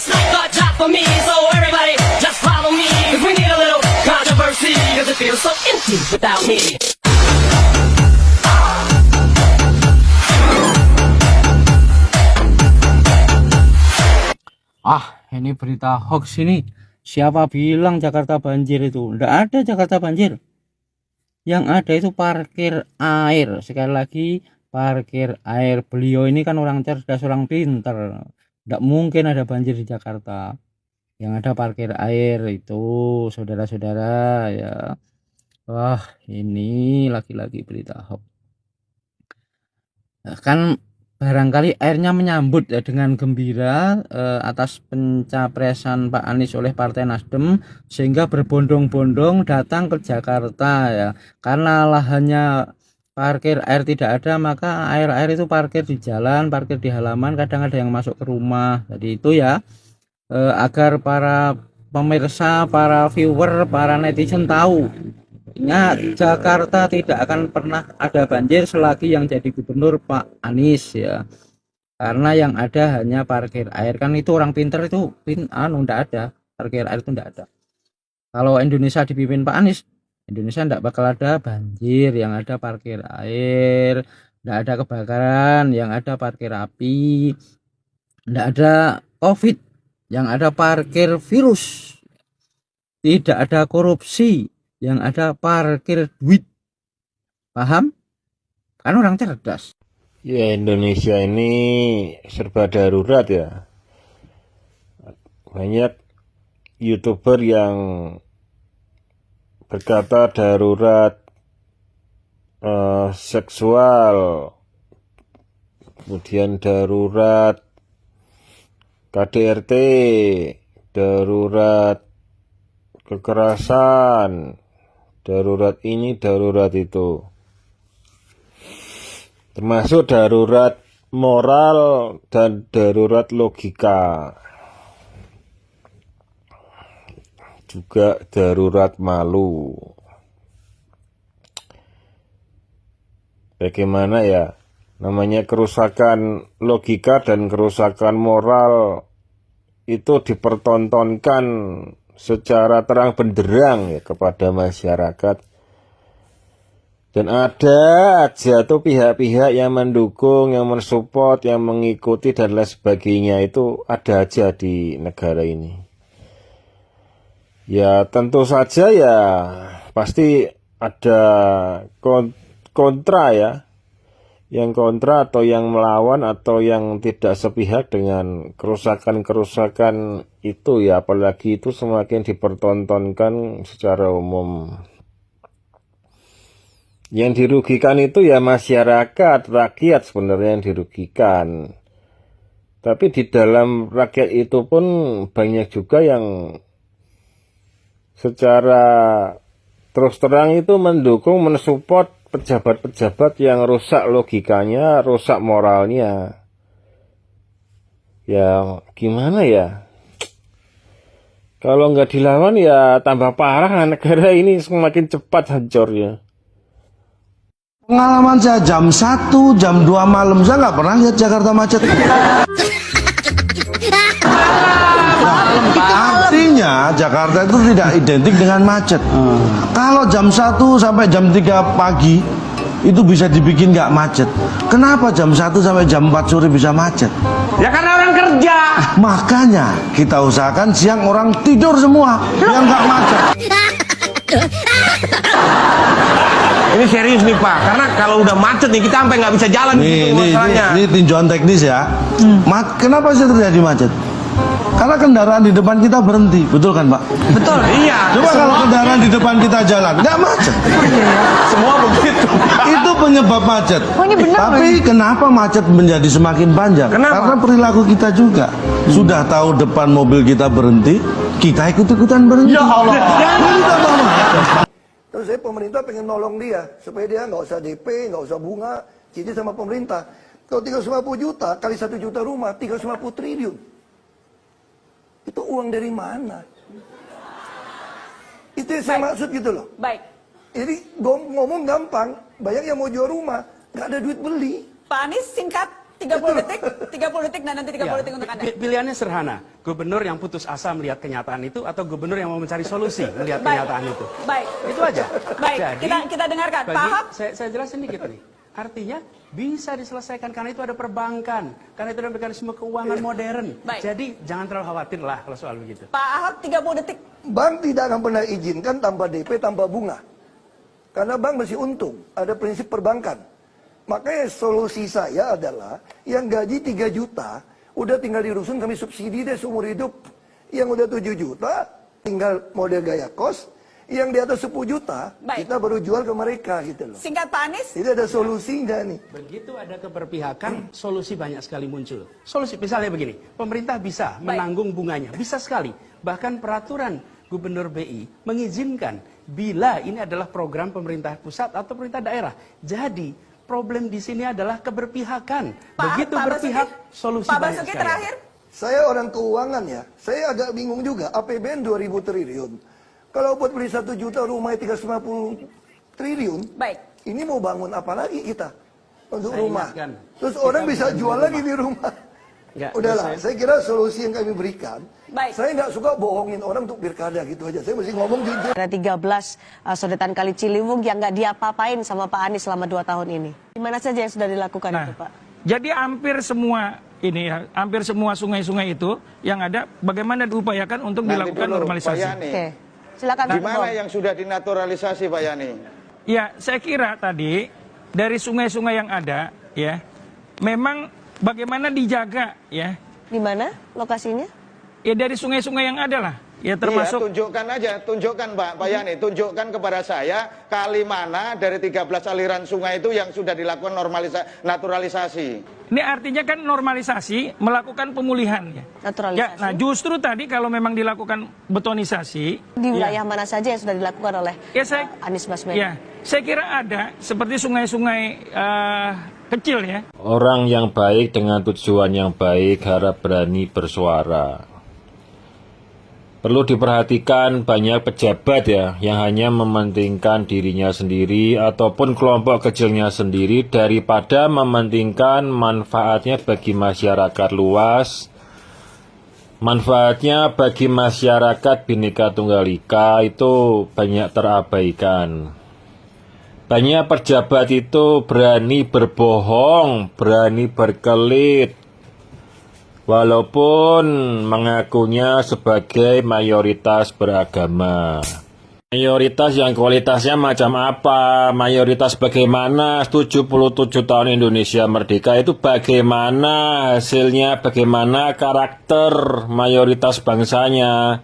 works the job for me. So everybody just follow me, 'cause we need a little controversy, 'cause it feels so empty without me. Ini berita hoax ini. Siapa bilang Jakarta banjir itu? Nggak ada Jakarta banjir. Yang ada itu parkir air. Sekali lagi, parkir air. Beliau ini kan orang cerdas, orang pinter. Nggak mungkin ada banjir di Jakarta. Yang ada parkir air itu, saudara-saudara ya. Wah, ini lagi-lagi berita hoax. Kan barangkali airnya menyambut ya dengan gembira atas pencapresan Pak Anies oleh Partai Nasdem, sehingga berbondong-bondong datang ke Jakarta ya. Karena lahannya parkir air tidak ada, maka air-air itu parkir di jalan, parkir di halaman, kadang ada yang masuk ke rumah. Jadi itu ya, agar para pemirsa, para viewer, para netizen tahu, ingat, Jakarta tidak akan pernah ada banjir selagi yang jadi gubernur Pak Anies ya. Karena yang ada hanya parkir air. Kan itu orang pinter itu ndak ada. Parkir air itu ndak ada. Kalau Indonesia dipimpin Pak Anies, Indonesia ndak bakal ada banjir, yang ada parkir air, ndak ada kebakaran, yang ada parkir api, ndak ada COVID, yang ada parkir virus. Tidak ada korupsi, yang ada parkir duit. Paham? Kan orang cerdas. Ya, Indonesia ini serba darurat ya. Banyak YouTuber yang berkata darurat seksual, kemudian darurat KDRT, darurat kekerasan, darurat ini, darurat itu. Termasuk darurat moral dan darurat logika. Juga darurat malu. Bagaimana ya? Namanya kerusakan logika dan kerusakan moral itu dipertontonkan secara terang benderang ya kepada masyarakat. Dan ada aja tuh pihak-pihak yang mendukung, yang mensupport, yang mengikuti dan lain sebagainya, itu ada aja di negara ini. Ya tentu saja ya pasti ada kontra ya. Yang kontra atau yang melawan atau yang tidak sepihak dengan kerusakan-kerusakan itu ya, apalagi itu semakin dipertontonkan secara umum. Yang dirugikan itu ya masyarakat, rakyat sebenarnya yang dirugikan. Tapi di dalam rakyat itu pun banyak juga yang secara terus terang itu mendukung, mensupport pejabat-pejabat yang rusak logikanya, rusak moralnya. Ya gimana ya? Kalau nggak dilawan ya tambah parah, negara ini semakin cepat hancurnya. Pengalaman saya jam 1, jam 2 malam saya nggak pernah lihat Jakarta macet. Artinya Jakarta itu tidak identik dengan macet. Kalau jam 1 sampai jam 3 pagi itu bisa dibikin nggak macet. Kenapa jam 1 sampai jam 4 sore bisa macet? Ya karena orang kerja. Makanya kita usahakan siang orang tidur semua yang nggak macet. Ini serius nih Pak, karena kalau udah macet nih kita sampai nggak bisa jalan gitu masalahnya. Ini tinjauan teknis ya. Kenapa sih terjadi macet? Karena kendaraan di depan kita berhenti, betul kan Pak? Betul, iya. Coba kalau kendaraan di depan kita jalan, nggak macet. Semua begitu. Itu penyebab macet. Oh, ini benar. Tapi kenapa macet menjadi semakin panjang? Kenapa? Karena perilaku kita juga. Sudah tahu depan mobil kita berhenti, kita ikut-ikutan berhenti. Ya Allah. Ini tambah macet. Terus saya pemerintah pengen nolong dia supaya dia nggak usah DP, nggak usah bunga, jadi sama pemerintah. Kalau 350 juta kali 1 juta rumah, 350 triliun. Itu uang dari mana? Itu yang saya maksud gitu loh. Baik. Jadi ngomong gampang, banyak yang mau jual rumah, nggak ada duit beli. Pak Anies singkat 30 detik, 30 detik dan nanti 30 detik untuk Anda. Pilihannya sederhana. Gubernur yang putus asa melihat kenyataan itu atau gubernur yang mau mencari solusi melihat Baik. kenyataan itu? Baik. Itu aja. Baik, Jadi, kita dengarkan. Pak Ahok. saya jelasin dikit nih. Artinya bisa diselesaikan karena itu ada perbankan, karena itu ada mekanisme keuangan modern. Baik. Jadi jangan terlalu khawatir lah kalau soal begitu. Pak Ahok 30 detik. Bank tidak akan pernah izinkan tanpa DP, tanpa bunga. Karena bank mesti untung. Ada prinsip perbankan. Makanya solusi saya adalah yang gaji 3 juta, udah tinggal di rusun kami subsidi deh seumur hidup. Yang udah 7 juta, tinggal model gaya kos. Yang di atas 10 juta, Baik. kita baru jual ke mereka gitu loh. Singkat Pak Anies. Jadi ada solusinya nih. Begitu ada keberpihakan, solusi banyak sekali muncul. Solusi misalnya begini, pemerintah bisa menanggung bunganya, bisa sekali. Bahkan peraturan Gubernur BI mengizinkan bila ini adalah program pemerintah pusat atau pemerintah daerah. Jadi problem di sini adalah keberpihakan. Begitu Pak berpihak, Basuki, solusi Pak banyak Basuki sekali. terakhir. Saya orang keuangan ya, saya agak bingung juga. APBN 2000 triliun. Kalau buat beli 1 juta rumah 350 triliun, Baik. ini mau bangun apa lagi kita untuk Saya rumah? ingatkan, Terus kita orang bisa bangun jual rumah. lagi di rumah. Enggak, Udahlah, saya- saya kira solusi yang kami berikan. Baik. Saya nggak suka bohongin orang untuk pilkada gitu aja. Saya mesti ngomong jujur. Ada 13 sodetan Kali Ciliwung yang nggak diapa-apain sama Pak Anies selama 2 tahun ini. Di mana saja yang sudah dilakukan itu, Pak? Jadi hampir semua ini ya, hampir semua sungai-sungai itu yang ada bagaimana diupayakan untuk dilakukan normalisasi. Oke. Silakan Di Pak mana Gembong. yang sudah dinaturalisasi Pak Yani? Ya, saya kira tadi dari sungai-sungai yang ada ya, memang bagaimana dijaga ya. Di mana lokasinya? Ya dari sungai-sungai yang ada lah. Ya termasuk Iya, tunjukkan aja, tunjukkan Pak Yani, tunjukkan kepada saya kali mana dari 13 aliran sungai itu yang sudah dilakukan naturalisasi. ini artinya kan normalisasi melakukan pemulihan ya. Naturalisasi. Ya, nah justru tadi kalau memang dilakukan betonisasi Di wilayah mana saja yang sudah dilakukan oleh ya saya Anies Baswedan? ya, saya kira ada seperti sungai-sungai kecil ya. Orang yang baik dengan tujuan yang baik harap berani bersuara. Perlu diperhatikan banyak pejabat ya yang hanya mementingkan dirinya sendiri ataupun kelompok kecilnya sendiri daripada mementingkan manfaatnya bagi masyarakat luas, manfaatnya bagi masyarakat Bhinneka Tunggal Ika itu banyak terabaikan. Banyak pejabat itu berani berbohong, berani berkelit, walaupun mengakunya sebagai mayoritas beragama. Mayoritas yang kualitasnya macam apa? Mayoritas bagaimana? 77 tahun Indonesia merdeka itu bagaimana hasilnya? Bagaimana karakter mayoritas bangsanya?